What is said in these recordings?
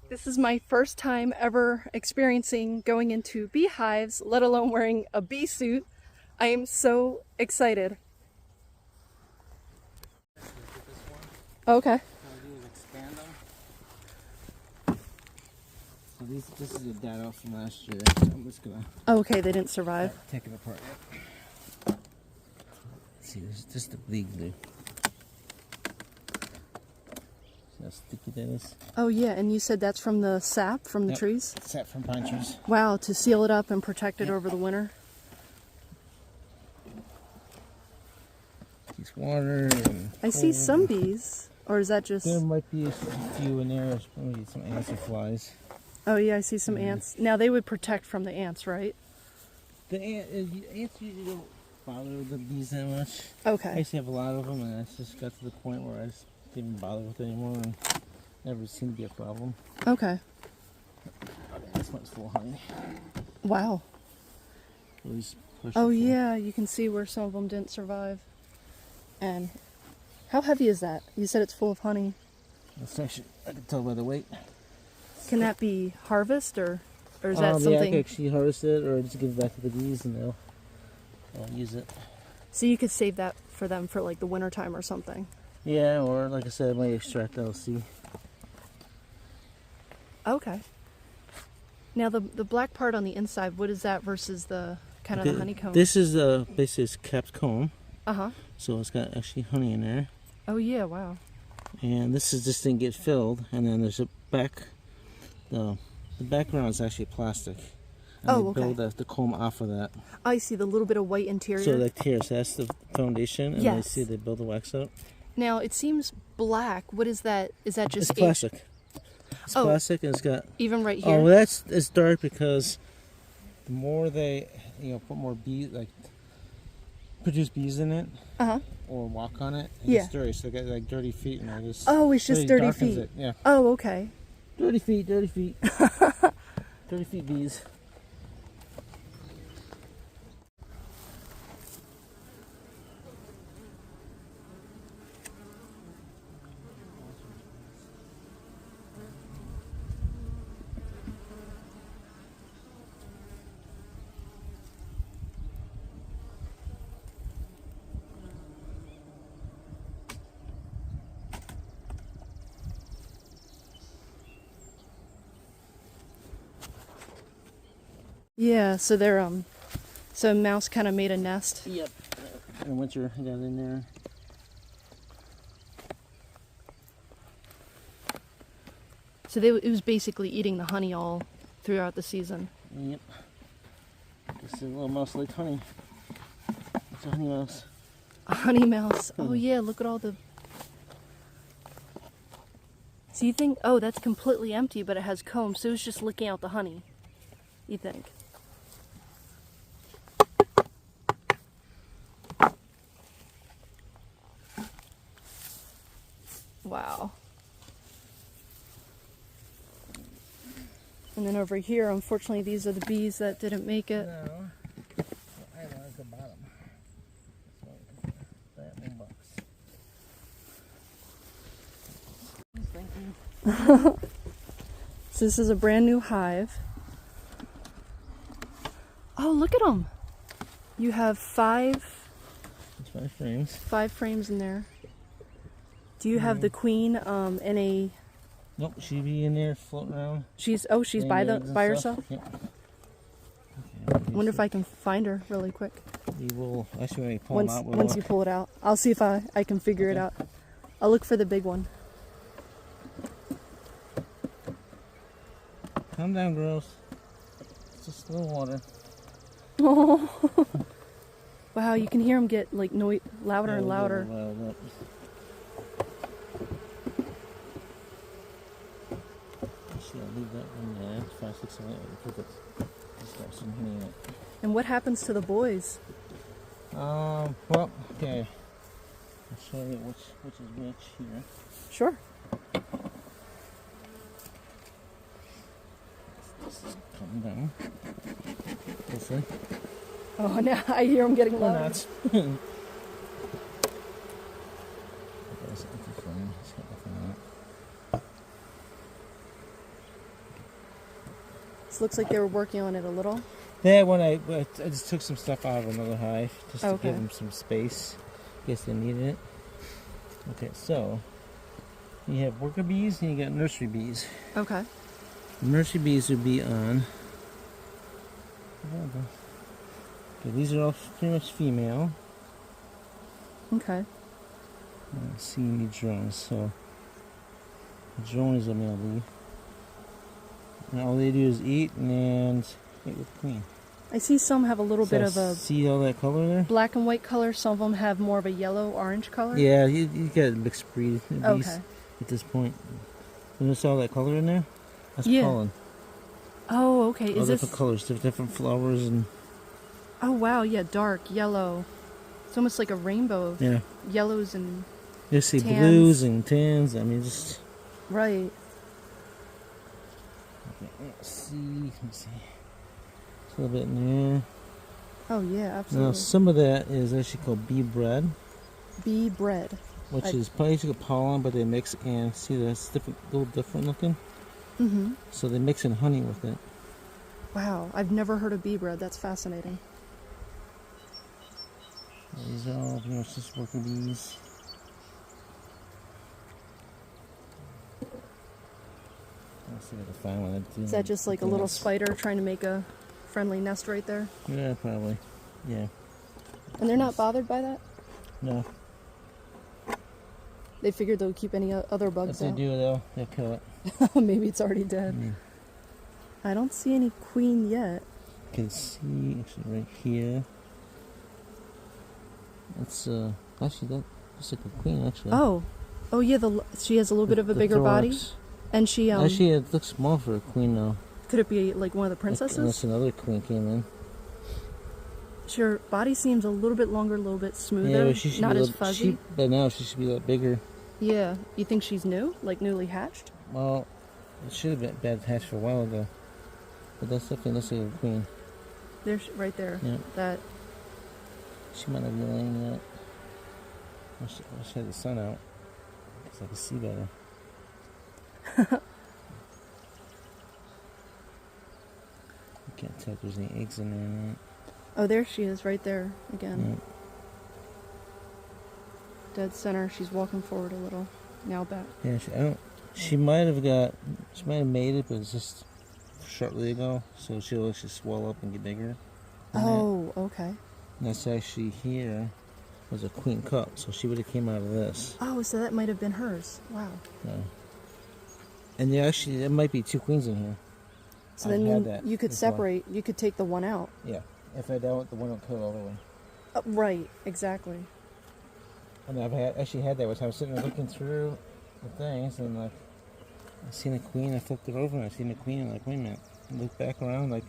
This is my first time ever experiencing going into beehives, let alone wearing a bee suit. I am so excited. Okay. So this is a data from last year. So I'm just gonna. Okay, they didn't survive. Take it apart. Let's see, this is just the bleed glue. See how sticky that is? Oh yeah, and you said that's from the sap from the trees? Sap from pine trees. Wow, to seal it up and protect it over the winter. Keeps water and I see some bees, or is that just... There might be a few in there, maybe some ants or flies. Oh yeah, I see some ants. Now they would protect from the ants, right? The ants usually don't bother the bees that much. Okay. I used to have a lot of them, and I just got to the point where I just didn't bother with it anymore, and never seemed to be a problem. Okay. This one's full of honey. Wow. Oh yeah, you can see where some of them didn't survive. And how heavy is that? You said it's full of honey. That's actually, I can tell by the weight. Can that be harvest, or is that something? Yeah, I can actually harvest it, or just give it back to the bees, and they'll use it. So you could save that for them for like the winter time or something. Yeah, or like I said, I might extract LC. Okay. Now the black part on the inside, what is that versus the kind of the honeycomb? This is basically it's capped comb. Uh-huh. So it's got actually honey in there. Oh yeah, wow. And this didn't get filled, and then there's a back. The background is actually plastic. And they build the comb off of that. I see the little bit of white interior. So like tears, that's the foundation, and yes. they build the wax up. Now it seems black. What is that? Is that just? It's plastic. It's plastic, and it's got. Even right here. Oh, well, it's dark because the more they, put more bees, like produce bees in it, or walk on it, it gets dirty. So they got like dirty feet, and I just. Oh, it's just dirty feet. It. Yeah. Oh, okay. Dirty feet, dirty feet. Dirty feet bees. Yeah, so they're so a mouse kind of made a nest. Yep. In winter, I got in there. So it was basically eating the honey all throughout the season. Yep. This is a little mouse like honey. It's a honey mouse. A honey mouse. Oh yeah, look at all the... So you think, oh, that's completely empty, but it has comb, so it's just licking out the honey, you think? Wow. And then over here, unfortunately, these are the bees that didn't make it. No. I like the bottom. That one box. Thank you. So this is a brand new hive. Oh, look at them. You have five frames in there. Do you have the queen in a... Nope, she'd be in there floating around. She's by herself? Yep. I wonder if I can find her really quick. We will actually pull them out. Once you pull it out. I'll see if I can figure it out. I'll look for the big one. Calm down, girls. It's just a little water. Oh. Wow, you can hear them get like louder and louder. I'll leave that one there. 5, 6, 7, 8. Perfect. Just got some honey in it. And what happens to the boys? Well, okay. I'll show you which is which here. Sure. This is coming down. Hopefully. Oh, now I hear them getting louder. Nuts. So it looks like they were working on it a little. Yeah, when I just took some stuff out of another hive just to Okay. give them some space in case they needed it. Okay, so you have worker bees and you got nursery bees. Okay. The nursery bees would be on. Okay, these are all pretty much female. Okay. I don't see any drones, so the drone is a male bee. And all they do is eat and mate with the queen. I see some have a little bit of a See all that color there? black and white color. Some of them have more of a yellow-orange color. Yeah, you got a mixed breed of bees Okay. at this point. You notice all that color in there? That's Yeah. pollen. Oh, okay. All Is this? different colors, different flowers, and Oh, wow. Yeah, dark yellow. It's almost like a rainbow of yeah. yellows and You see tans. blues and tans. I mean, just right. let's see. It's a little bit in there. Oh yeah, absolutely. Now, some of that is actually called bee bread, Bee bread. which is basically pollen, but they mix and see that's different, a little different looking. Mm-hmm. So they mix in honey with it. Wow, I've never heard of bee bread. That's fascinating. These are all pretty much just worker bees. Let's see if I can find one. Is that just like a little spider trying to make a friendly nest right there? Yeah, probably. Yeah. And they're not bothered by that? No. They figured they'll keep any other If bugs they out. do, they'll kill it. Maybe it's already dead. Mm. I don't see any queen yet. You can see actually right here. It's actually that looks like a queen actually. Oh, oh yeah. She has a little bit of a bigger body, thorax. and she Actually, it looks small for a queen now. could it be like one of the Like, princesses? unless another queen came in. Her body seems a little bit longer, a little bit smoother, Yeah, but she should not be as fuzzy. But now she should be a lot bigger. Yeah, you think she's new, like newly hatched? Well, it should have been bad hatched for a while ago. But that's definitely looks like a queen. There's right there. Yeah. That. She might not be laying yet. I should have the sun out, because I can see better. I can't tell if there's any eggs in there or not. Oh, there she is, right there again. Yeah. Dead center. She's walking forward a little. Now back. Yeah, she might have made it, but it's just shortly ago, so she'll actually swell up and get bigger. Oh, okay. And that's actually here was a queen cup, so she would have came out of this. Oh, so that might have been hers. Wow. Yeah. And there might be two queens in here. So I've then had that you could before. separate. You could take the one out. Yeah. If I don't, the one will kill all the way. Right. Exactly. And I've actually had that, which I was sitting there looking through the things, and like I seen a queen. I flipped it over, and I seen a queen. And like, wait a minute. I looked back around, like,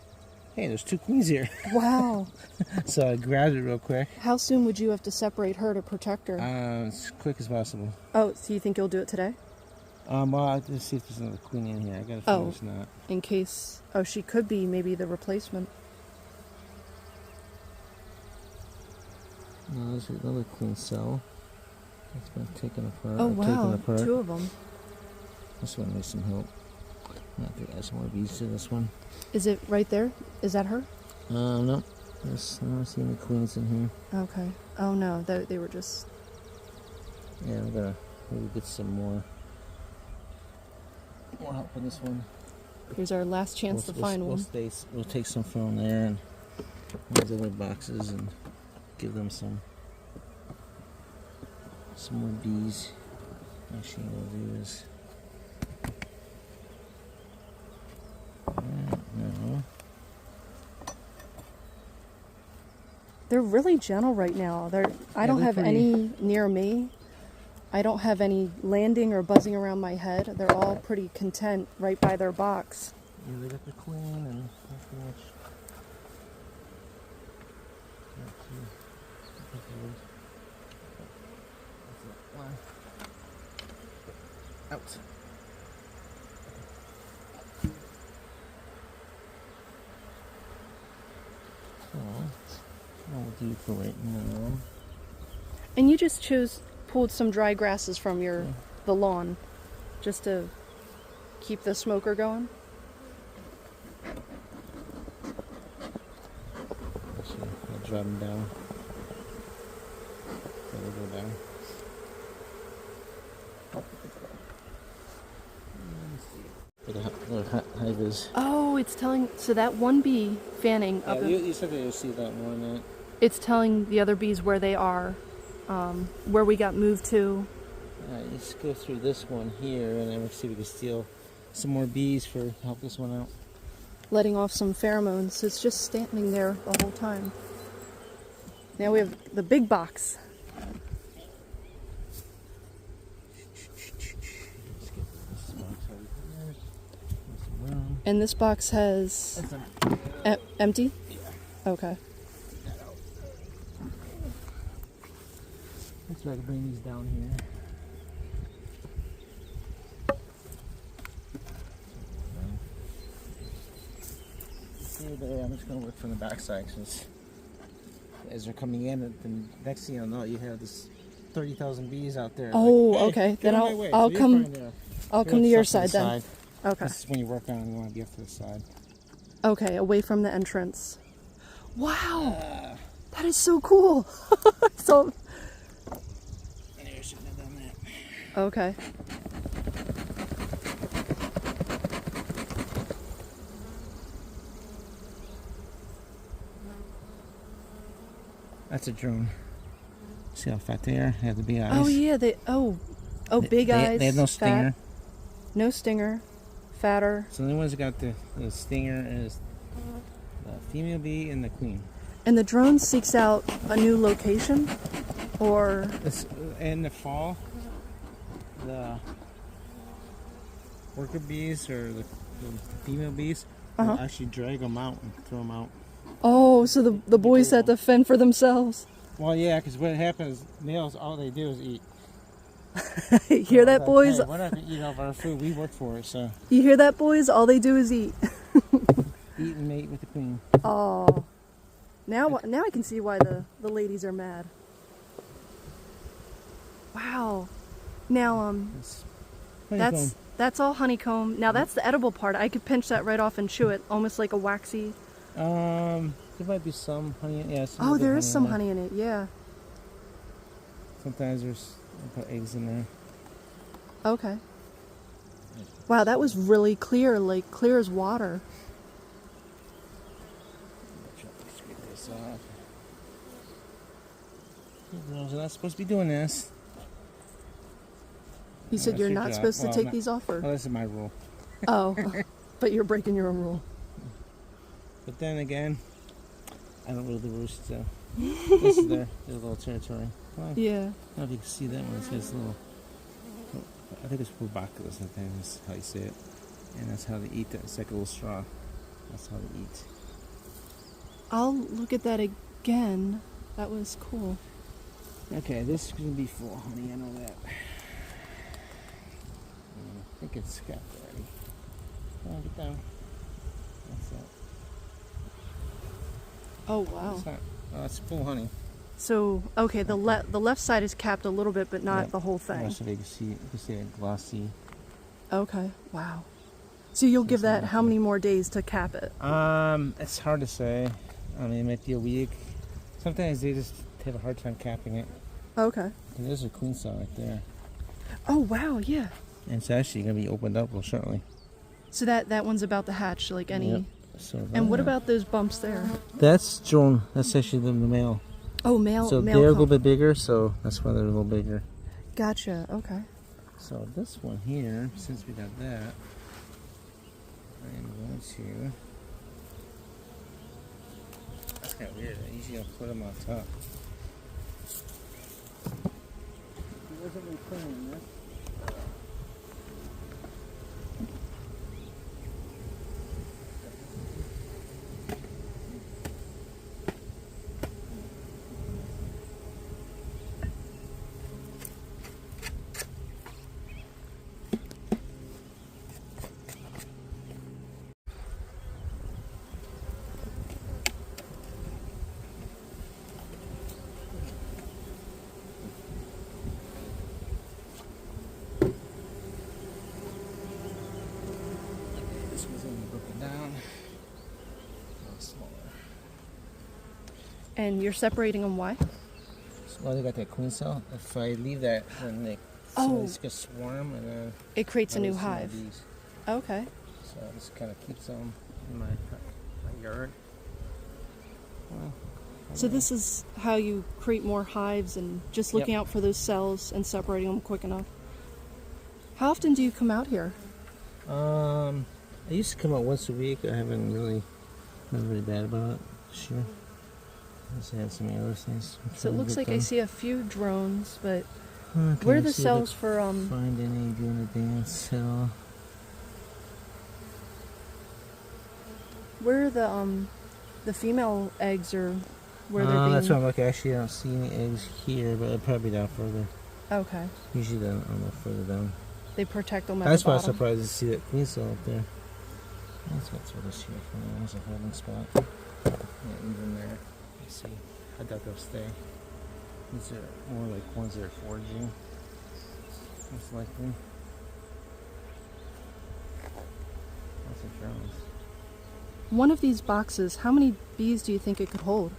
hey, there's two queens here. Wow. So I grabbed it real quick. How soon would you have to separate her to protect her? As quick as possible. Oh, so you think you'll do it today? Well, I'll just see if there's another queen in here. I gotta feel it's not. In case. Oh, she could be maybe the replacement. No, there's another queen cell. It's been taken apart. Oh, Taken wow. apart. Two of them. This one needs some help. I have to add some more bees to this one. Is it right there? Is that her? No. I don't see any queens in here. Okay. Oh, no. They were just. Yeah, I'm gonna maybe get some more help with this one. Here's our last chance to find one. We'll take some from there and these other boxes and give them some more bees. Actually, what we'll do is no. They're really gentle right now. I don't have any near me. I don't have any landing or buzzing around my head. They're all pretty content right by their box. Yeah, they got the queen and pretty much. Out. So, what we'll do for right now. And you just pulled some dry grasses from the lawn just to keep the smoker going? drive them down. So they go down. Where Hive is. Oh, it's telling. So that one bee fanning Yeah, up. you said that you'll see that more in that. It's telling the other bees where they are, where we got moved to. Let's go through this one here, and then we'll see if we can steal some more bees for help this one out. Letting off some pheromones. It's just standing there the whole time. Now we have the big box. And this box has empty? Yeah. Okay. Let's try to bring these down here. I'm just going to work from the back side since as they're coming in, the next thing you'll know, you have this 30,000 bees out there. Oh, like, hey, okay. Then I'll so come to your side then. Okay. This is when you work on it, you want to be up to the side. Okay, away from the entrance. Wow, that is so cool. So. Anyway, I shouldn't have done that. Okay. That's a drone. See how fat they are? They have the big eyes. Oh yeah, big eyes. They have no stinger. Fat, no stinger, fatter. So the only ones that got the stinger is the female bee and the queen. And the drone seeks out a new location, or in the fall, the worker bees or the female bees will actually drag them out and throw them out. Oh, so the boys had to fend for themselves. Well, yeah, because what happens, males, all they do is eat. You hear that, boys? Hey, we're not going to eat all of our food. We work for it, so. You hear that, boys? All they do is eat. Eat and mate with the queen. Oh. Now I can see why the ladies are mad. Wow. Now, that's all honeycomb. Now that's the edible part. I could pinch that right off and chew it, almost like a waxy. There might be some honey in it. Yeah, there is some honey in it, yeah. Sometimes I put eggs in there. Okay. Wow, that was really clear, like clear as water. Scrape this off. You girls are not supposed to be doing this. You said you're not supposed to take these off, or? Oh, this is my rule. Oh, but you're breaking your own rule. But then again, I don't rule the roost, so this is their little territory. Well, yeah. I don't know if you can see that one. It's got a little, I think it's probaculus, I think that's how you say it. And that's how they eat that. It's like a little straw. That's how they eat. I'll look at that again. That was cool. Okay, this is going to be full of honey, I know that. I think it's capped already. Come on, get down. That's it. Oh, wow. It's not, it's full honey. So, okay, the left side is capped a little bit, but not the whole thing. So you can see it glossy. Okay, wow. So you'll give that how many more days to cap it? It's hard to say. I mean, it might be a week. Sometimes they just have a hard time capping it. Okay. There's a queen cell right there. Oh, wow, yeah. And it's actually going to be opened up shortly. So that one's about to hatch, like any... Yep. So and what about those bumps there? That's drone. That's actually the male. Oh, male. So male they're a little bit bigger, so that's why they're a little bigger. Gotcha. Okay. So this one here, since we got that, I am going to. That's kind of weird. I usually put them on top. He wasn't really cleaning this. And you're separating them why? Well, they got that queen cell. If I leave that, then they can swarm, and then it creates a new hive. Bees. Okay. So this kind of keeps them in my yard. Well, so this is how you create more hives, and just looking out for those cells and separating them quick enough. How often do you come out here? I used to come out once a week. I haven't really been really bad about it this year. I just had some other things. So it looks like I see a few drones, but where are the cells for find any doing a dance cell? Where are the female eggs, or where they're being? That's what I'm looking. Actually, I don't see any eggs here, but they're probably down further. Okay. Usually they're further down. They protect them at That's the why I'm bottom. surprised to see that queen cell up there. That's what's for this here for now. There's a holding spot. Yeah, even there. Let's see. I doubt they'll stay. These are more like ones that are foraging. Most likely. Lots of drones. One of these boxes, how many bees do you think it could hold?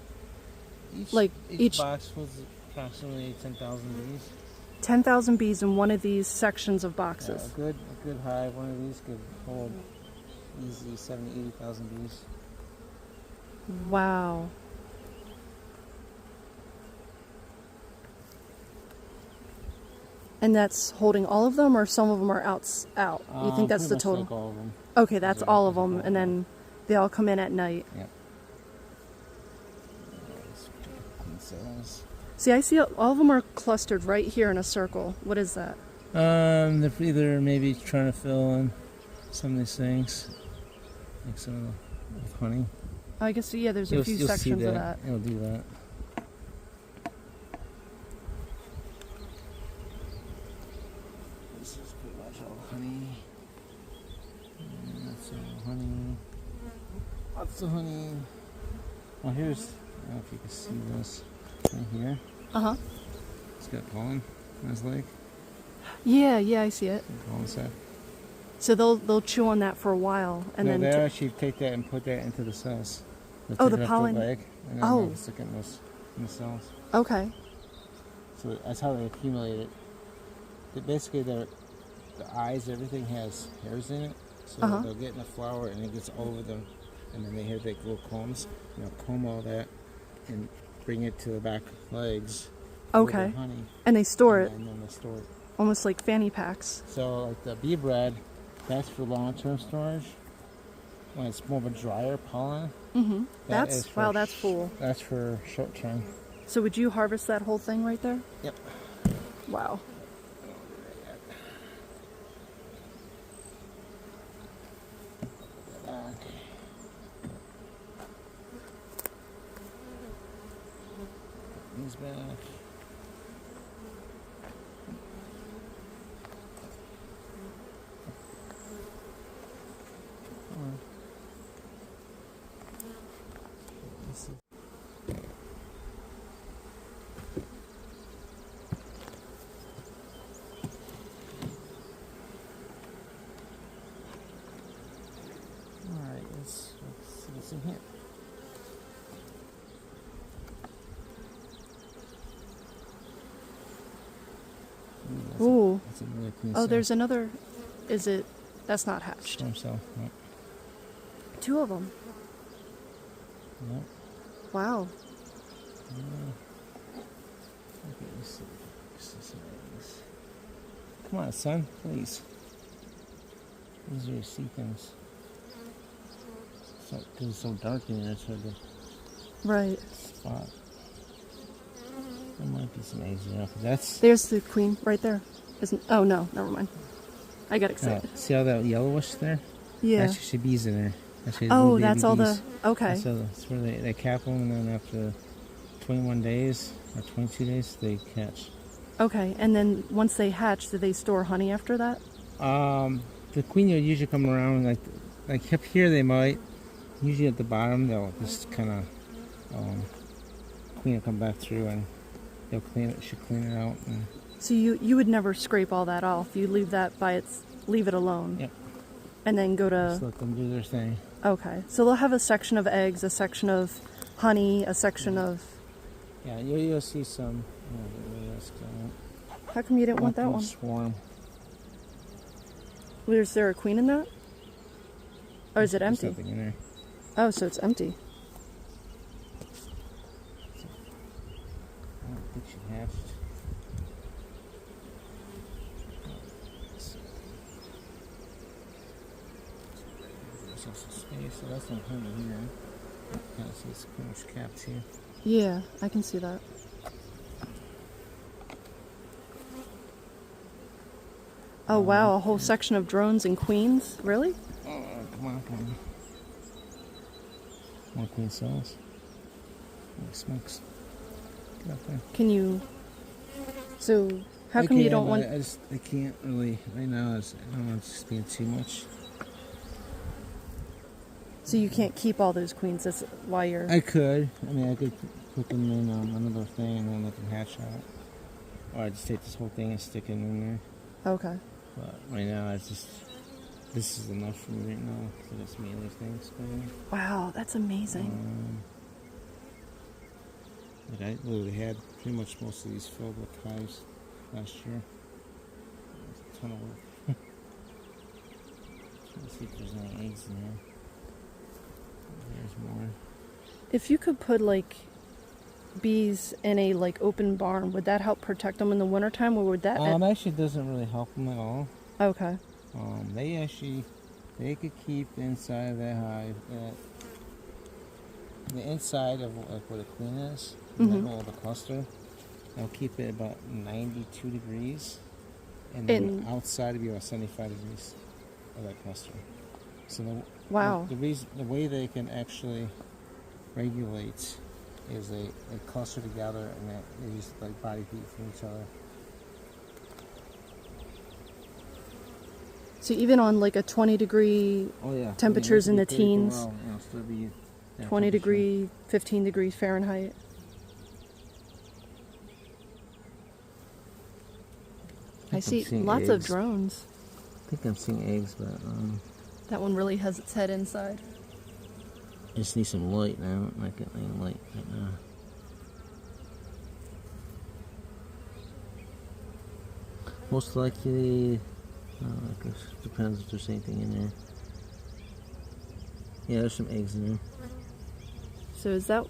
Each box was approximately 10,000 bees. 10,000 bees in one of these sections of boxes. Yeah, a good hive, one of these could hold easy 70,000, 80,000 bees. Wow. And that's holding all of them, or some of them are out? You think that's the total? Like all of them. Okay, that's all of them, and then they all come in at night. Yep. See, I see all of them are clustered right here in a circle. What is that? They're either maybe trying to fill in some of these things, like some of the with honey. I guess, yeah, there's a few sections of that. It'll do that. This is pretty much all honey. That's all honey. Lots of honey. Well, here's, I don't know if you can see this right here. Uh-huh. It's got pollen on his leg. Yeah, I see it. Pollen sac. So they'll chew on that for a while, and then they'll actually take that and put that into the cells. Oh, the pollen. The leg, and then they'll stick it in the cells. Okay. So that's how they accumulate it. Basically, the eyes, everything has hairs in it. So they'll get in the flower, and it gets all over them, and then they have like little combs. And they'll comb all that and bring it to the back legs. Okay. With the honey. And they store it. And then they store it. Almost like fanny packs. So like the bee bread, that's for long-term storage. When it's more of a drier pollen. Mm-hmm. That's full. That's for short-term. So would you harvest that whole thing right there? Yep. Wow. He's back. Alright, let's see what's in here. Ooh. That's a really clean Oh, cell. there's another. Is it? That's not hatched. Sperm cell. Yep. 2 of them. Yep. Wow. Okay, let's see. Come on, son, please. These are your sea things. Because it's so dark in there, it's hard to Right. spot. There might be some eggs there. There's the queen right there. Isn't? Oh no, never mind. I got excited. See all that yellowish there? Yeah. That's actually bees in there. Oh, that's all the. Okay. So that's where they cap them, and then after 21 days or 22 days, they catch. Okay, and then once they hatch, do they store honey after that? The queen will usually come around like up here. They might. Usually at the bottom, they'll just kind of queen will come back through and they'll clean it. Should clean it out. And so you would never scrape all that off. You leave that leave it alone. Yep. And then go to. Just let them do their thing. Okay, so they'll have a section of eggs, a section of honey, a section of Yeah, you'll see some. How come you didn't want that one? Swarm. Is there a queen in that? Or is it There's empty? nothing in there. Oh, so it's empty. I don't think she hatched. There's also space, so that's not honey here. Kind of see it's pretty much capped here. Yeah, I can see that. Oh wow, a whole section of drones and queens? Really? Oh, come on. More queen cells. Holy smokes. Get up there. Can you... So, how come you don't want... I can't really, right now, I don't want it just being too much. So you can't keep all those queens, that's why you're... I could. I mean, I could put them in another thing and then let them hatch out. Or I just take this whole thing and stick it in there. Okay. But right now, it's just, this is enough for me right now. So that's me other things going. Wow, that's amazing. Like I literally had pretty much most of these filled with hives last year. There's a ton of work. Trying to see if there's any eggs in there. There's more. If you could put like bees in a like open barn, would that help protect them in the wintertime, or would that... Actually doesn't really help them at all. Okay. They could keep inside of that hive, the inside of like where the queen is, the middle of the cluster. They'll keep it about 92 degrees, and then outside it'll be about 75 degrees of that cluster. So the way they can actually regulate is they cluster together and they use like body heat from each other. So even on like a 20-degree temperatures in the teens, well, still be 20 degree, 15 degrees Fahrenheit. I see lots of drones. I think I'm seeing eggs, but that one really has its head inside. I just need some light now. I'm not getting any light right now. Most likely, I guess it depends if there's anything in there. Yeah, there's some eggs in there. So is that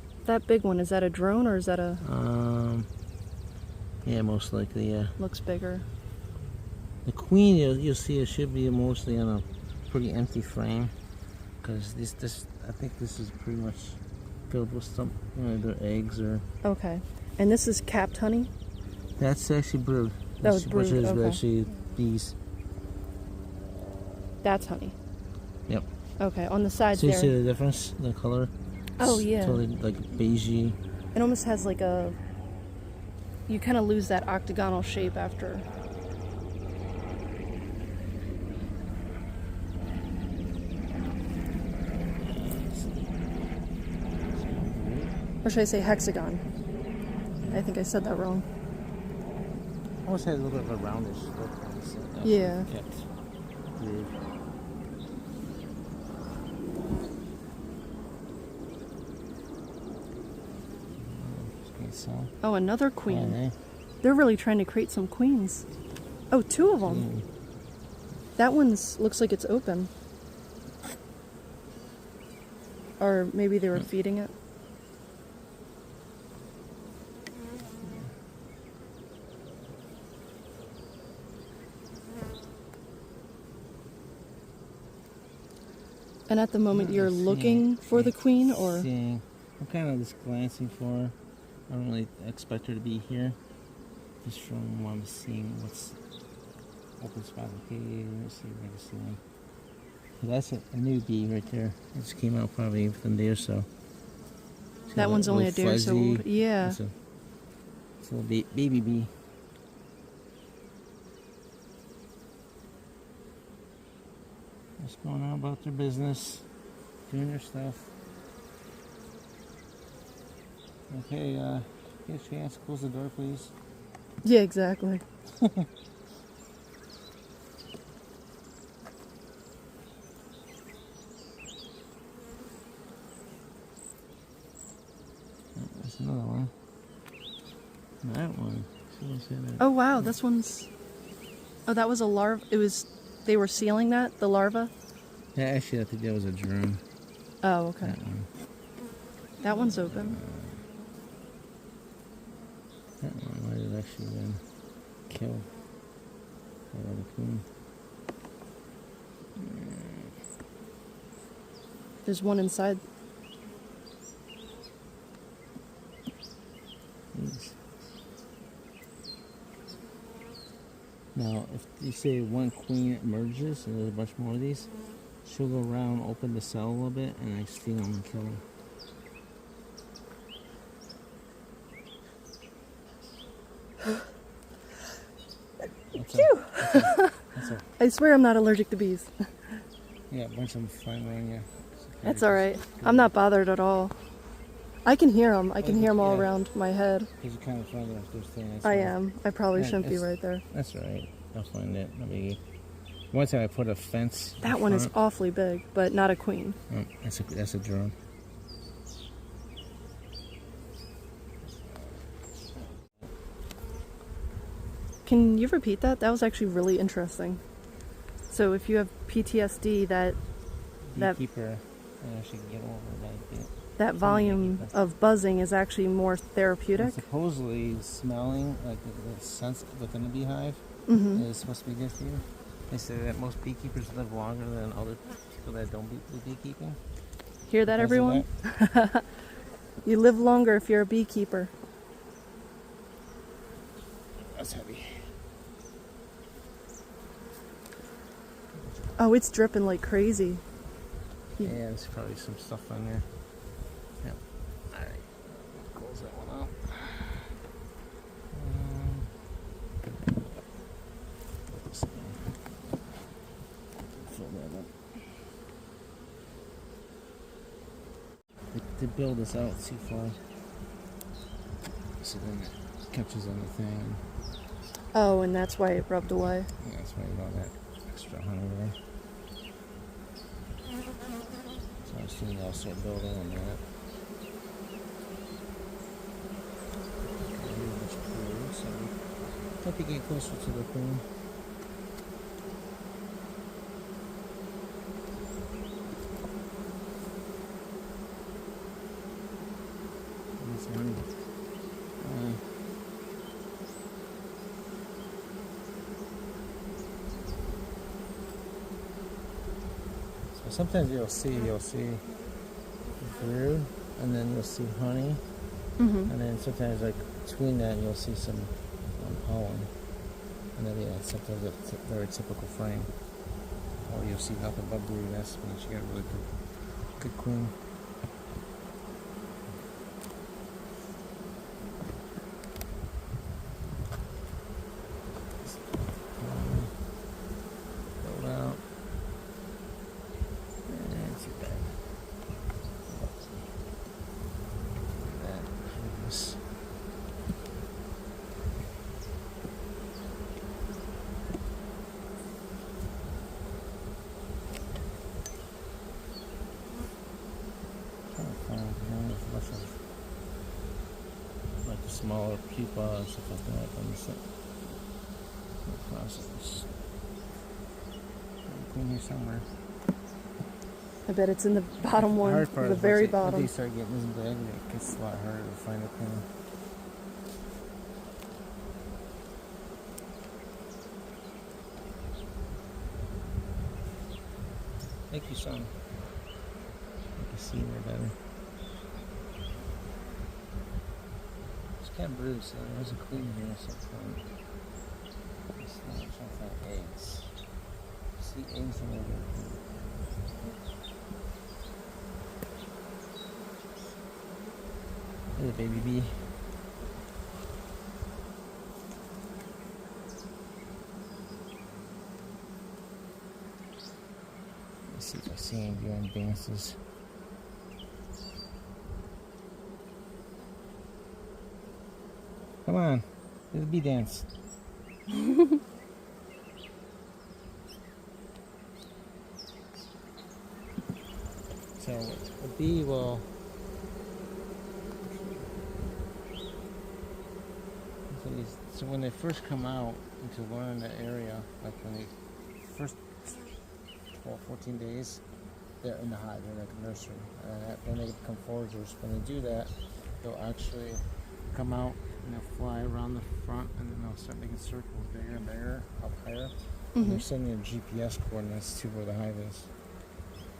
big one? Is that a drone or is that a? Yeah, most likely, yeah. Looks bigger. The queen, you'll see, it should be mostly on a pretty empty frame, because this I think this is pretty much filled with some, their eggs or. Okay, and this is capped honey. That's actually brood. That was brood. Which is okay. actually bees. That's honey. Yep. Okay, on the sides so there. So you see the difference, the color? Oh yeah. Totally like beigey. It almost has like a. You kind of lose that octagonal shape after. Or should I say hexagon? I think I said that wrong. Almost has a little bit of a roundish look on this. Yeah. Kept brood. Oh, another queen. Yeah, They're really trying to create some queens. Oh, two of them. That one's looks like it's open. Or maybe they were feeding it. And at the moment you're looking for the queen, or? I'm kind of just glancing for her. I don't really expect her to be here. Just from what I'm seeing, what's open spot. Okay, let's see if I can see one. So that's a new bee right there. It just came out probably within a day or so. That one's only a day or so old. Yeah. It's a little baby bee. Just going on about their business, doing their stuff. Okay, get a chance, close the door, please. Yeah, exactly. There's another one. That one. See what's in it? Oh wow, this one's. Oh, that was a larva. It was. They were sealing that, the larva. Yeah, actually, I think that was a drone. Oh, okay. That one. That one's open. That one might have actually been killed by the queen. There's one inside. Yes. Now, if you say one queen emerges and there's a bunch more of these, she'll go around, open the cell a little bit, and I steal them and kill them. Phew! I swear I'm not allergic to bees. Yeah, a bunch of them flying around you. That's alright. I'm not bothered at all. I can hear them. I can hear them all around my head. Because you're kind of further off those things. I am. I probably shouldn't be right there. That's alright. I'll find it. No biggie. One time I put a fence. That one is awfully big, but not a queen. Oh, that's a drone. Can you repeat that? That was actually really interesting. So if you have PTSD, that Beekeeper, I should get over that volume of buzzing is actually more therapeutic. And supposedly, smelling like the sense within the beehive is supposed to be good for you. They say that most beekeepers live longer than other people that don't do beekeeping. Hear that, everyone? You live longer if you're a beekeeper. That's heavy. Oh, it's dripping like crazy. Yeah, there's probably some stuff on there. Yep. Alright. Close that one out. Fill that up. They build this out too far. So then it catches on the thing. Oh, and that's why it rubbed away. Yeah, that's why you got that extra honey there. So I'm assuming I'll start building on that. So hope you get closer to the queen. Sometimes you'll see brood, and then you'll see honey, and then sometimes like between that you'll see some pollen, and then yeah, sometimes it's a very typical frame. Or you'll see nothing but brood. That's when you got a really good queen. Like the smaller pupa and stuff like that on the process. Queen here somewhere. I bet it's in the bottom one, the very bottom. Once they start getting this big, it gets a lot harder to find a queen. Thank you, son. You can see more better. It's kind of bruised, so there's a queen here at some point. It's not trying to find eggs. See eggs in there. There's a baby bee. Let's see if I see him doing dances. Come on, do the bee dance. So the bee will So when they first come out and to learn the area, like when they first 12, 14 days, they're in the hive, they're like a nursery. Then they become foragers. When they do that, they'll actually come out and they'll fly around the front, and then they'll start making circles bigger and bigger up higher. And they're sending their GPS coordinates to where the hive is.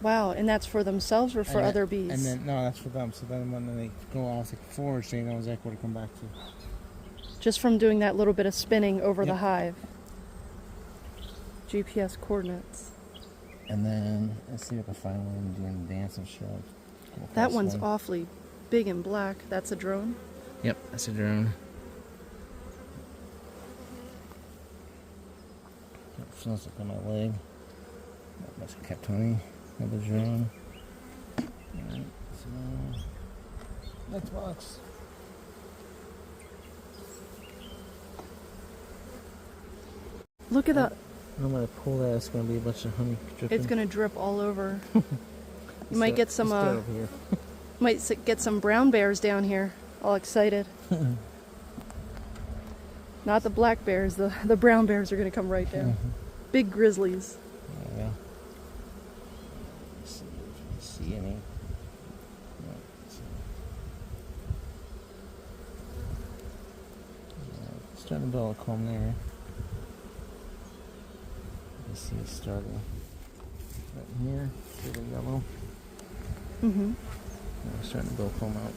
Wow, and that's for themselves or for other bees? And then no, that's for them. So then when they go off to forage, they know exactly where to come back to. Just from doing that little bit of spinning over the hive. GPS coordinates. And then let's see if I can find one doing the dance and show. That one's awfully big and black. That's a drone? Yep, that's a drone. Smells like on my leg. That's kept honey. Another drone. Alright, so next box. Look at that. I'm gonna pull that. It's gonna be a bunch of honey dripping. It's gonna drip all over. You might get some. Over here. Might get some brown bears down here, all excited. Not the black bears. The brown bears are gonna come right down. Big grizzlies. Yeah. Let's see any. Starting to build a comb there. You see it starting right here. See the yellow? Mm-hmm. We're starting to build comb out.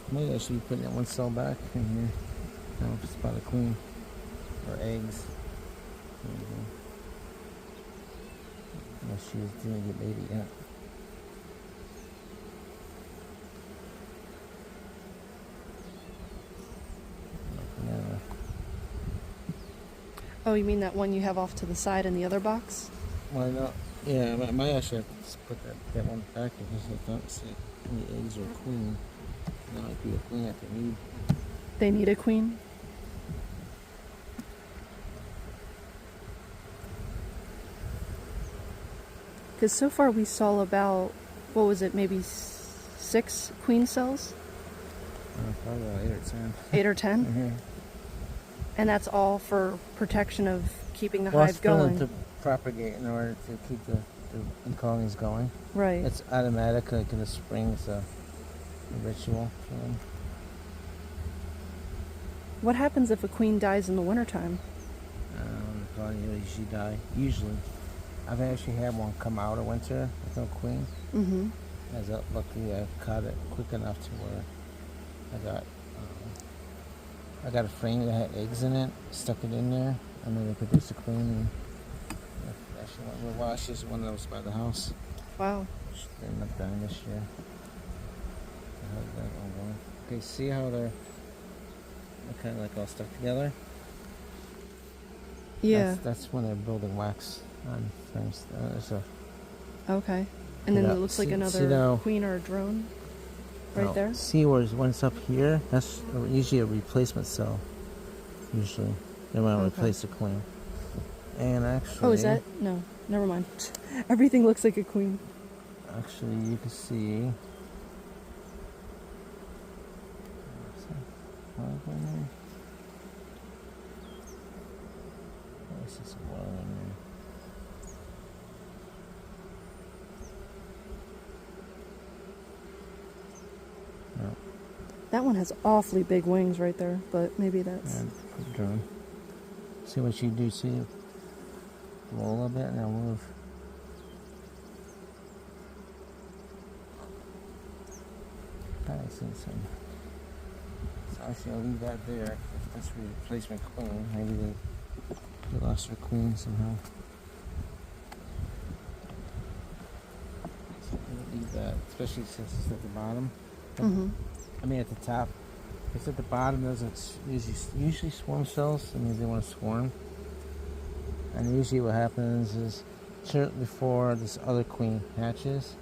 Maybe I should be putting that one cell back in here. Now if it's about a queen or eggs. There you go. Unless she didn't get baby yet. Yeah. Oh, you mean that one you have off to the side in the other box? Well, no. Yeah, I might actually have to just put that one back because I don't see any eggs or a queen. That might be a queen that they need. They need a queen? Because so far we saw about, what was it, maybe 6 queen cells? Probably about 8 or 10. 8 or 10? Mm-hmm. And that's all for protection of keeping the Well, hive it's filling going? to propagate in order to keep the colonies going. Right. It's automatic, like in the spring, it's a ritual for them. What happens if a queen dies in the wintertime? The colony usually die. Usually. I've actually had one come out of winter with no queen. Mm-hmm. Luckily I caught it quick enough to where I got a frame that had eggs in it, stuck it in there, and then they produced a queen. And actually went real well. She's one that was by the house. Wow. She ended up dying this year. How's that all going? Okay, see how they're kind of like all stuck together? Yeah. That's when they're building wax on frames. Okay. And then Yeah, it looks like see another now- queen or a drone right there? See where one's up here? That's usually a replacement cell. Usually. They want to Okay. replace the queen. And actually... Oh, is that? No. Never mind. Everything looks like a queen. Actually, you can see... I see some oil in there. No. That one has awfully big wings right there, but maybe that's... And put the drone. See what you do. See it roll a little bit and then move. I see some. So actually, I'll leave that there. If that's a replacement queen, maybe they lost their queen somehow. So I'll leave that, especially since it's at the bottom. Mm-hmm. I mean, at the top. If it's at the bottom, doesn't usually swarm cells. That means they want to swarm. And usually, what happens is, shortly before this other queen hatches,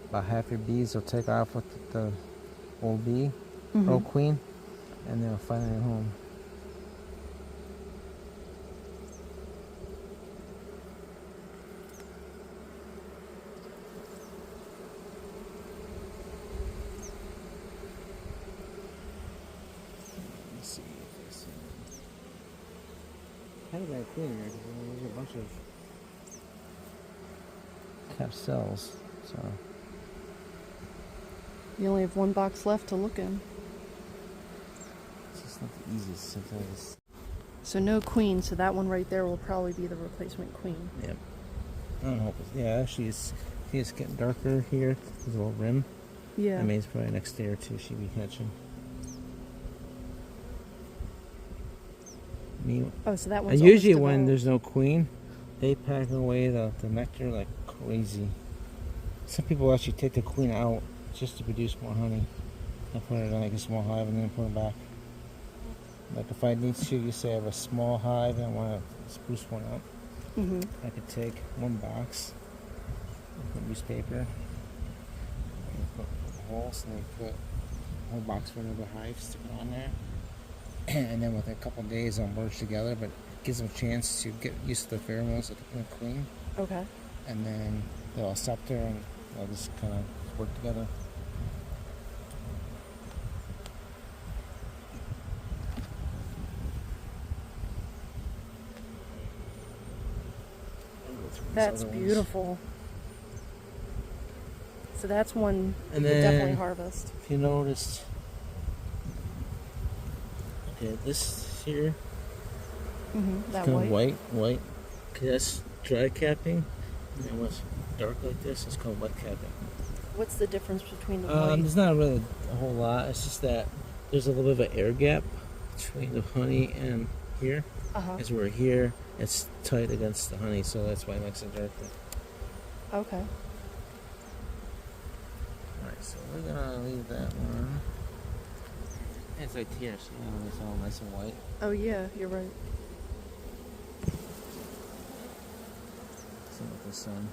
about half your bees will take off with the old bee, old queen, and they'll find a new home. kind of got a queen here because there's a bunch of capped cells. So You only have one box left to look in. it's just not the easiest sometimes. So no queen, so that one right there will probably be the replacement queen. Yep. I don't know. Yeah, actually, it's getting darker here. There's a little rim. Yeah. I mean, it's probably next day or two she'll be hatching. Oh, so that And one's usually almost when developed. there's no queen, they pack away the nectar like crazy. Some people actually take the queen out just to produce more honey. I put it in like a small hive and then put it back. Like if I need to, you say I have a small hive and I want to spruce one up, I could take one box, put newspaper, and put holes, and then put a whole box for another hive, stick it on there. And then within a couple of days they'll merge together, but it gives them a chance to get used to the pheromones of the queen. Okay. And then they'll all stop there and they'll just kind of work together. That's beautiful. So that's one And you could then- definitely harvest. If you noticed, okay, this here, That kind of white. white. Okay, that's dry capping. And then what's dark like this is called wet capping. What's the difference between the white? There's not really a whole lot. It's just that there's a little bit of an air gap between the honey and here. As we're here, it's tight against the honey, so that's why it makes it darker. Okay. Alright, so we're gonna leave that one. It's like here, so it's all nice and white. Oh yeah, you're right. Same with the sun.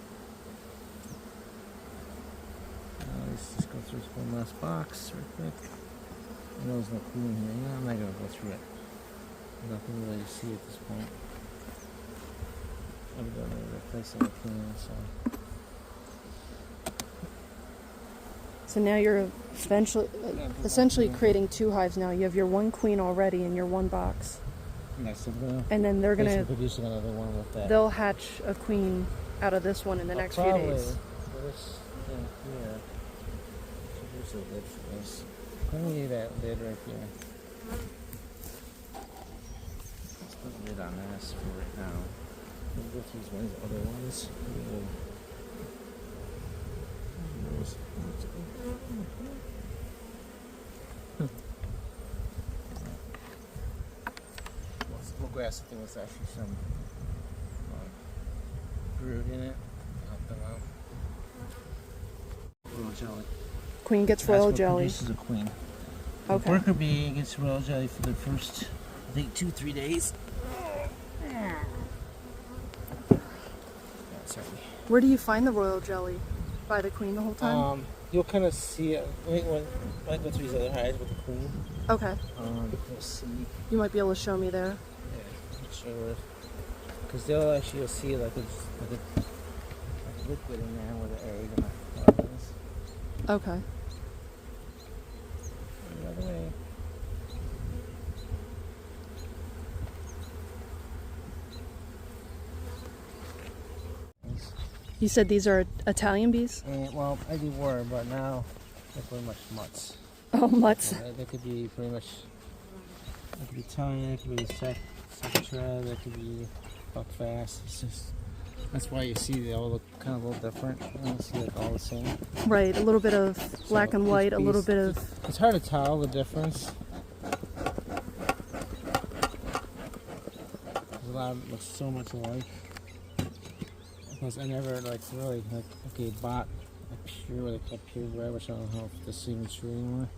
Let's just go through this one last box real quick. I know there's no queen here. Yeah, I'm not gonna go through it. Nothing really to see at this point. I'm gonna replace it with queen, so. So now you're essentially creating two hives now. You have your one queen already in your one box. Next, I'm gonna And then they're gonna produce another one with that. they'll hatch a queen out of this one in the next few Probably days. for this thing here. Produce a lid for this. I'm gonna need that lid right here. Let's put a lid on this for right now. We'll go through these ones, other ones. We'll grab something with actually some brood in it. Help them out. Royal jelly. Queen gets That's royal what jelly. produces a queen. Okay. The worker bee gets royal jelly for the first, I think, 2-3 days. Sorry. Where do you find the royal jelly? By the queen the whole time? You'll kind of see it when I go through these other hives with the queen. Okay. You'll see. You might be able to show me there. Yeah, I'm sure. Because they'll actually, you'll see like a liquid in there with the egg and the larvas. Okay. The other way. You said these are Italian bees? And, well, I do were, but now they're pretty much mutts. Oh, mutts. They could be pretty much. They could be Italian. They could be Sectra. They could be buckfast. It's just that's why you see they all look kind of a little different. You don't see like all the same. Right, a little bit of black and white, a little bit of... It's hard to tell the difference. There's a lot of look so much alike. Because I never like really like okay bought a pure like a purebred, which I don't know if this is even true anymore.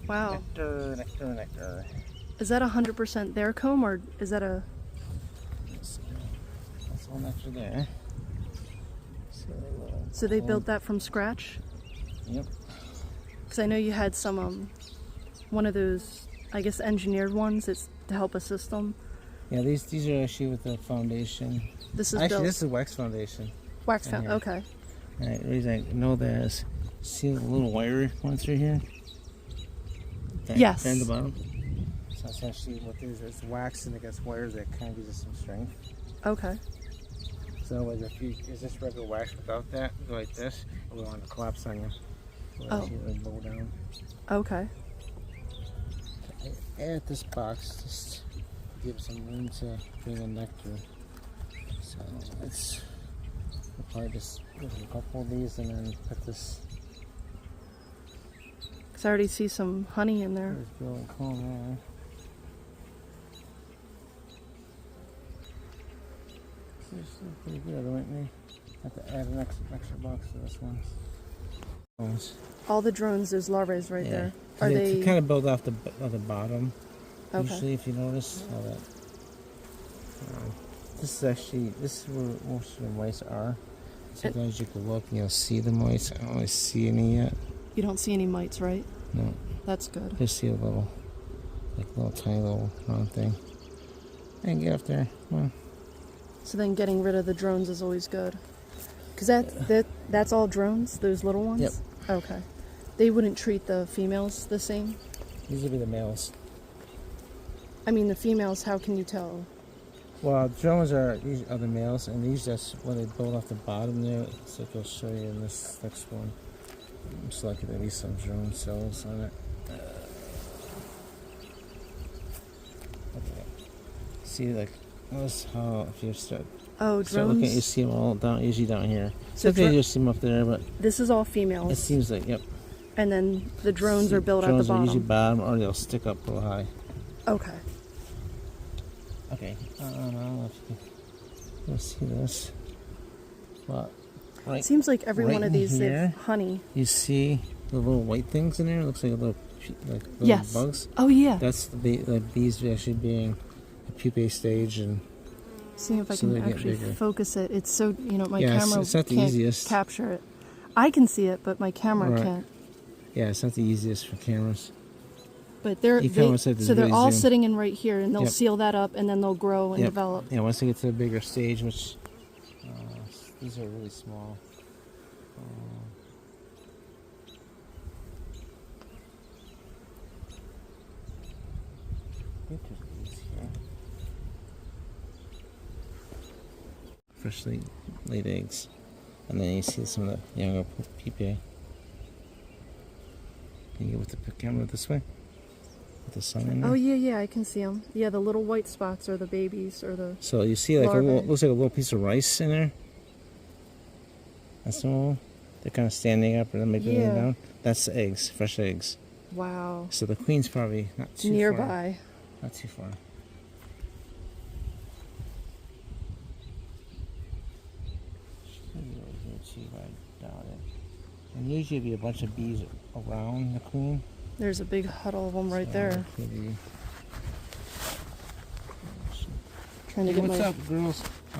Wow. Nectar, nectar, nectar. Is that 100% their comb, or is that a... Let's see. That's all nectar there. So they built that from scratch? Yep. Because I know you had some, one of those, I guess, engineered ones. It's to help assist them. Yeah, these are actually with the foundation. This is Actually, built... this is wax foundation. Wax in found. here. Okay. And the reason I know that is, see the little wire going through here? Yes. Down the bottom. So it's actually what it is. It's wax and it gets wires that kind of gives it some strength. Okay. So like if you is this regular wax without that, go like this, it will want to collapse on you. So Oh. actually like low down. Okay. I add this box just to give some room to bring the nectar. So it's I'll probably just give a couple of these and then put this. Because I already see some honey in there. There's growing comb there. This is pretty good, don't we? Have to add an extra box to this one. All the drones, there's larvae right there. Are they they kind of build off the bottom? okay? Usually, if you notice, how that. This is where most of the mice are. Sometimes you can look and you'll see the mice. I don't really see any yet. You don't see any mites, right? No. That's good. Just see a little tiny little round thing. And get up there. Come on. So then getting rid of the drones is always good. Because that's all drones, those little ones? Yep. Okay. They wouldn't treat the females the same? These would be the males. I mean, the females, how can you tell? Well, drones these are the males, and these just when they build off the bottom there. So like I'll show you in this next one. I'm selecting at least some drone cells on it. Okay. See, like, notice how if you start Oh, start looking, you drones? see them all down, usually down here. So So you see them up there, but This is all it females. seems like yep. And then the drones See, are built drones at the are usually bottom. bottom, or they'll stick up real high. Okay. Okay. I don't know if you'll see this, but right. Seems like every right one of in these, they here. have honey. You see the little white things in there? It looks like little Yes. bugs. Oh, yeah. That's the bees actually being a pupae stage, and Seeing if I so can they get actually bigger. focus it. It's so, my Yeah, camera it's not the can't easiest. capture it. I can see it, but my camera Right. can't. yeah, it's not the easiest for cameras. But they're You can almost have to so they're really all zoom. sitting in right here, and they'll Yep. seal that up, and then they'll grow and Yep. develop. Yeah, once they get to a bigger stage, which these are really small. I think there's bees here. Freshly laid eggs. And then you see some of the younger pupae. Can you get with the camera this way? With the sun in there? Oh yeah, I can see them. Yeah, the little white spots are the babies, or the So you see like larvae. looks like a little piece of rice in there. That's all. They're kind of standing up and then maybe laying Yeah. down. That's the eggs, fresh eggs. wow, So the queen's probably not too far. nearby. Not too far. Should be right here too, but I doubt it. And usually be a bunch of bees around the queen. There's a big huddle of them right So there. maybe- Trying to Hey, get what's my up, girls? Oh,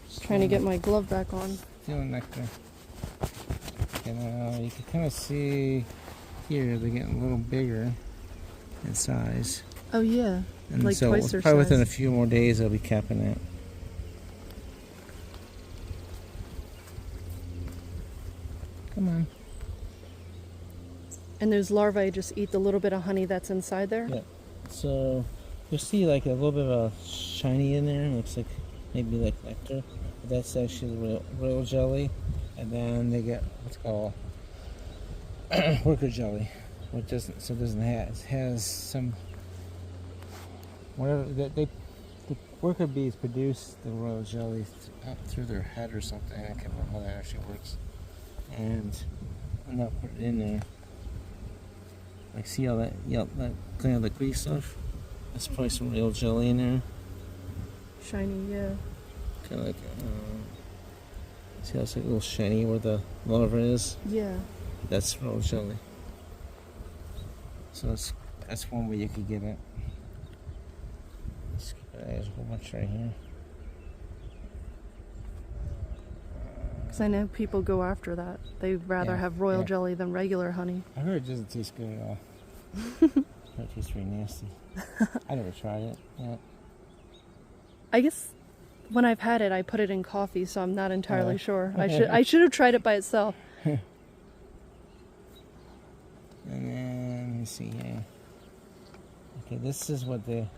just trying to get my glove back on. feeling nectar. And you can kind of see here they're getting a little bigger in size. Oh yeah, And like so twice their probably within a size. few more days I'll be capping it. Come on. And those larvae just eat the little bit of honey that's inside there. Yeah. So you'll see like a little bit of a shiny in there. It looks like maybe like nectar. But that's actually royal jelly. And then they get what's called worker jelly. Which doesn't it has some whatever the worker bees produce the royal jelly out through their head or something. I can't remember how that actually works. And they'll put it in there. Like see all that that kind of the green stuff? There's probably some real jelly in there. Shiny, yeah. Kind of like see how it's like a little shiny where the larva is? Yeah. That's real jelly. So that's one way you could get it. There's a whole bunch right here. Because I know people go after that. They'd rather Yeah, have royal yeah. jelly than regular honey. I heard it doesn't taste good at all. It tastes very nasty. I never tried it. Yeah. I guess when I've had it, I put it in coffee, so I'm not entirely sure. I should have tried it by itself. And then let me see here. Okay, this is what they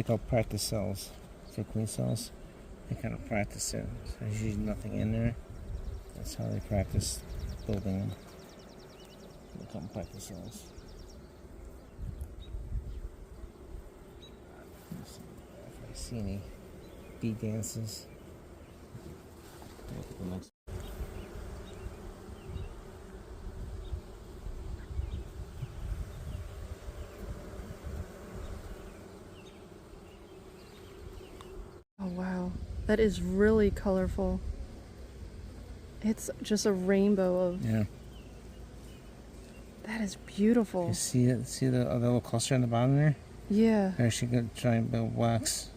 call practice cells for queen cells. They kind of practice it. So there's usually nothing in there. That's how they practice building them. They call them practice cells. Let's see if I see any bee dances. Look at the next. Oh wow, that is really colorful. It's just a rainbow of. Yeah. That is beautiful. You see it? See the little cluster on the bottom there? Yeah. They're actually going to try and build wax.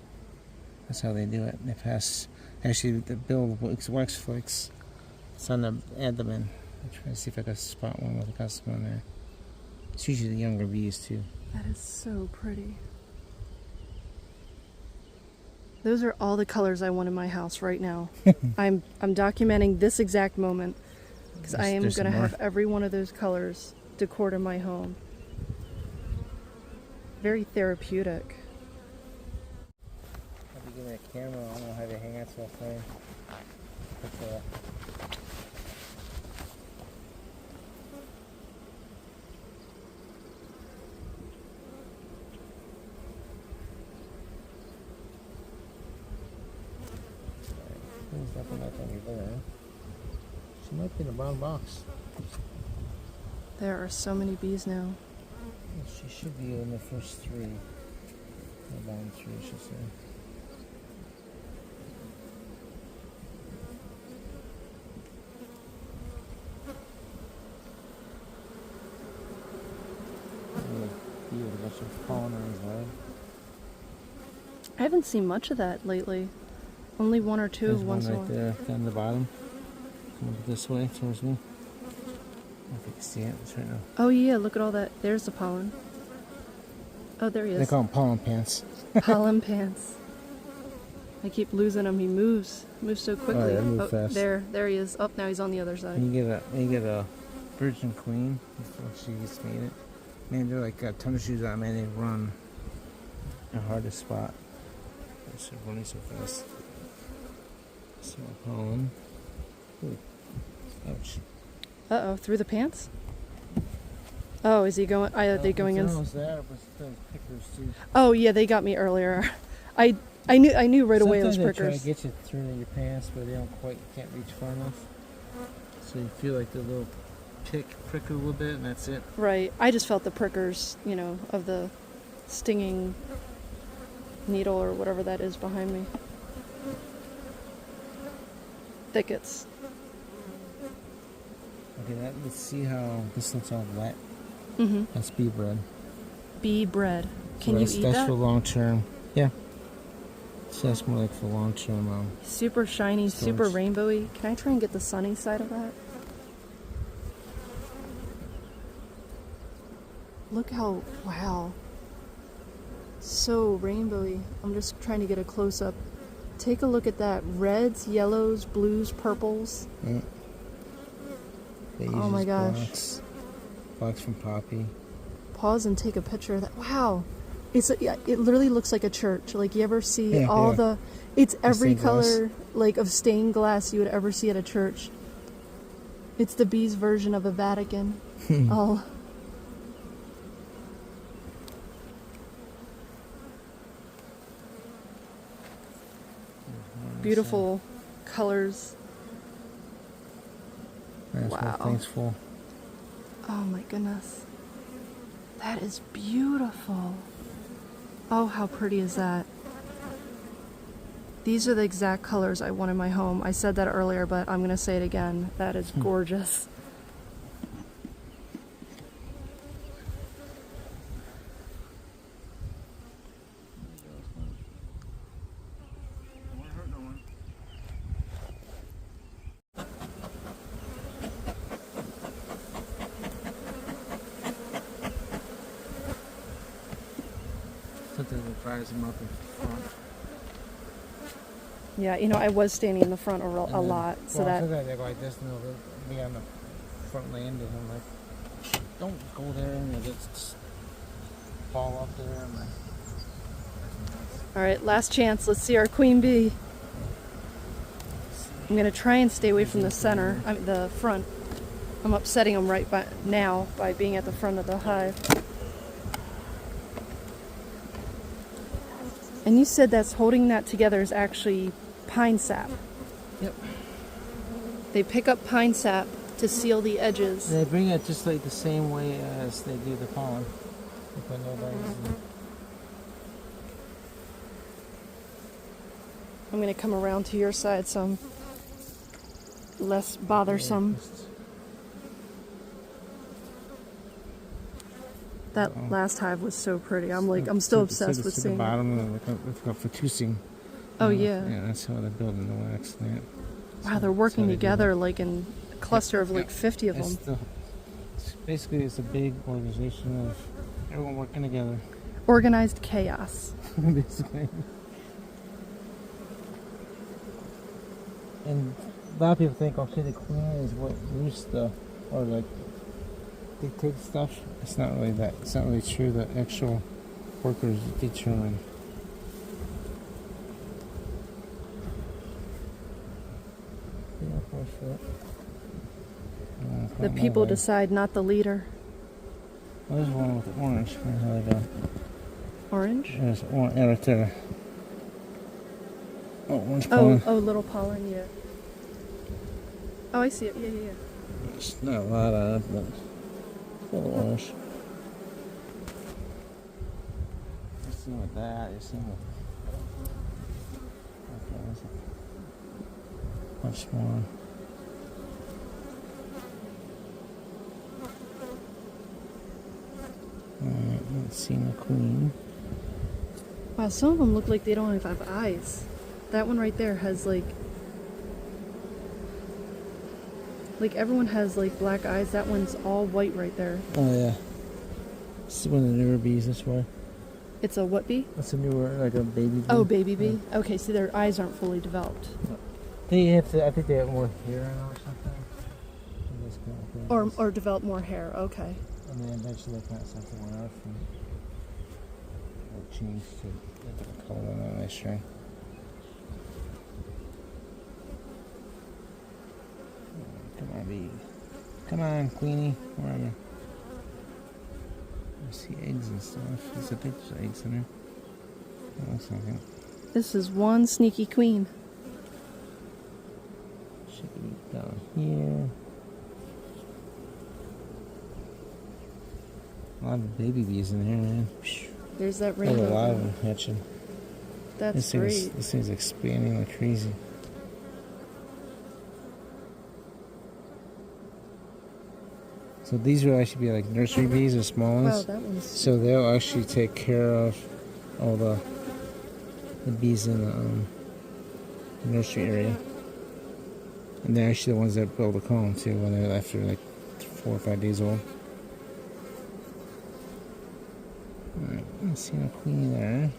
That's how they do it. They pass. Actually, they build wax flakes. It's on the abdomen. I'm trying to see if I can spot one with a custom on there. It's usually the younger bees too. That is so pretty. Those are all the colors I want in my house right now. I'm documenting this exact moment because I am going to have every one of those colors decored in my home. Very therapeutic. I'll be getting a camera. I don't know how to hang out to a frame. There's nothing like over there. She might be in the bottom box. There are so many bees now. She should be in the first three. The bottom three, I should say. Bee with a bunch of pollen on his leg. I haven't seen much of that lately. Only one or two There's once in a one while. right there, down the bottom. Come this way towards me. I don't know if you can see it. It's right now. Oh yeah, look at all that. There's the pollen. Oh, there he They is. call them pollen pants. Pollen pants. I keep losing him. He moves so quickly. Oh, yeah, move fast. There he is. Up now. He's on the other side. You get a virgin queen before she gets mated. Man, they're like got ton of shoes on. Man, they run. They're hard to spot. They're running so fast. So pollen. Ooh. Ouch. Uh-oh, through the pants? Oh, is he going? Are they going in? There, but those pickers too. Oh yeah, they got me earlier. I knew right away it was Sometimes they try prickers. to get you through your pants, but they don't quite, can't reach far enough. So you feel like the little prick a little bit, and that's it. Right. I just felt the prickers, of the stinging needle or whatever that is behind me. Thickets. Okay, let's see how this looks all wet. Mm-hmm. That's bee bread. Bee bread. Can So you that's, eat that's that? for long term. Yeah. So that's more like for long term. Super shiny, storage. super rainbowy. Can I try and get the sunny side of that? Look how, wow. So rainbowy. I'm just trying to get a close up. Take a look at that. Reds, yellows, blues, purples. Yeah. They Oh my gosh. Box from poppy. Pause and take a picture of that. Wow. It literally looks like a church. Like you ever see it's every stained color like of stained glass you would ever see at a church. It's the bees version of a Vatican. Oh. Beautiful colors. That's Wow. thankful. Oh my goodness. That is beautiful. Oh, how pretty is that? These are the exact colors I want in my home. I said that earlier, but I'm going to say it again. That is gorgeous. Something that dries them up in front. Yeah, you know, I was standing in the front a lot, so that. Sometimes I go like this, and they'll be on the front landing. I'm like, don't go there, and you'll just fall up there. I'm like, All right, last chance. Let's see our queen bee. I'm gonna try and stay away from the center. The front. I'm upsetting them right now by being at the front of the hive. And you said that's holding that together is actually pine sap. yep. They pick up pine sap to seal the edges. They bring it just like the same way as they do the pollen. I'm gonna come around to your side so I'm less bothersome. That last hive was so pretty. I'm still obsessed with seeing the it. bottom and look up for toothing. Oh yeah. Yeah, that's how they're building the wax plant. Wow, they're working together like in a cluster of like 50 of them. Basically, it's a big organization of everyone working together. Organized chaos. Basically. And a lot of people think, okay, the queen is what roosts the, or like dictates stuff. It's not really that. It's not really true. The actual workers determine. The people decide, not the leader. Well, there's one with orange. How they go? Orange? There's orange right there. Oh, orange pollen. Oh, little pollen, yeah. Oh, I see it. Yeah. It's not a lot of it, but it's a little orange. You're seeing with that, you're seeing with... Okay, there's much more. Alright, let's see the queen. Wow, some of them look like they don't even have eyes. That one right there has like everyone has like black eyes. That one's all white right there. Oh yeah. This is one of the newer bees, that's why. It's a what bee? That's a newer, like a baby bee. Oh, baby bee. Yeah. Okay, so their eyes aren't fully developed. They have to, I think they have more hair or something. Or develop more hair, okay. And then eventually they kind of something off and it'll change to a different color on that nice string. Come on, bee. Come on, Queenie. Where are you? I see eggs and stuff. I think there's eggs in there. Oh, looks like it. This is one sneaky queen. Should be down here. A lot of baby bees in here, man. There's that There's rainbow. a lot of them hatching. That's great. This thing's expanding like crazy. So these will actually be like nursery bees, the small Wow, ones. that one's... So they'll actually take care of all the bees in the nursery area. And they're actually the ones that build a comb too when they're after like 4 or 5 days old. Alright, let's see a queen there.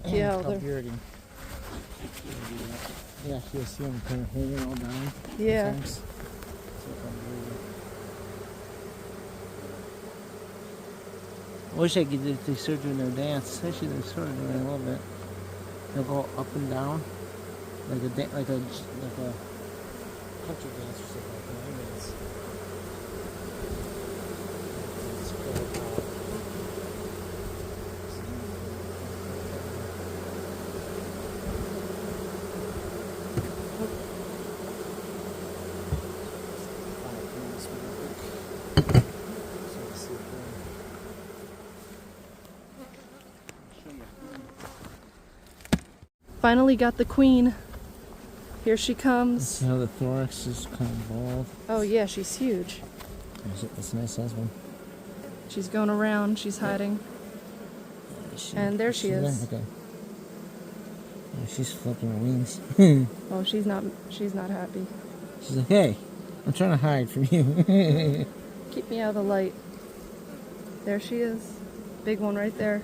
Yeah, How they're... bearding. Yeah, you'll see them kind of hanging all down. Yeah. Sometimes. I wish I could they start doing their dance. Actually, they sort of doing it a little bit. They'll go up and down, like a country dance or something like that. It's cool. Finally got the queen. Here she comes. See how the thorax is kind of bald. Oh yeah, she's huge. That's a nice size one. She's going around, she's hiding. And there she is. Okay. Yeah, she's flipping her wings. Oh, she's not happy. She's like, hey, I'm trying to hide from you. Keep me out of the light. There she is. Big one right there.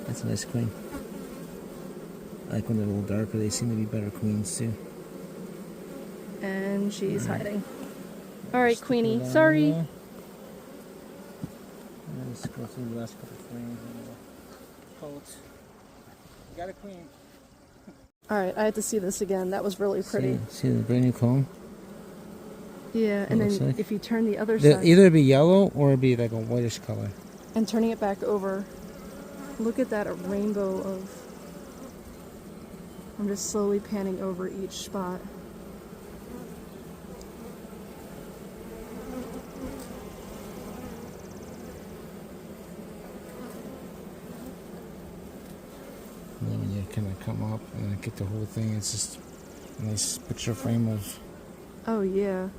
That's a nice queen. I like when they're a little darker. They seem to be better queens too. And she's All right. hiding. All right, Stick Queenie. it down Sorry. there. Let's go through the last couple of frames. Coat. Got a queen. All right, I had to see this again. That was really pretty. See the brand new comb? Yeah, and looks then like. if you turn the other side Either be yellow or be like a whitish color. and turning it back over, look at that, a rainbow of. I'm just slowly panning over each spot. And then when you kind of come up and get the whole thing, it's just a nice picture frame of. Oh yeah.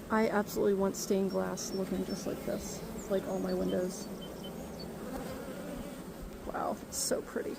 I absolutely want stained glass looking just like this, like all my windows. Wow, it's so pretty.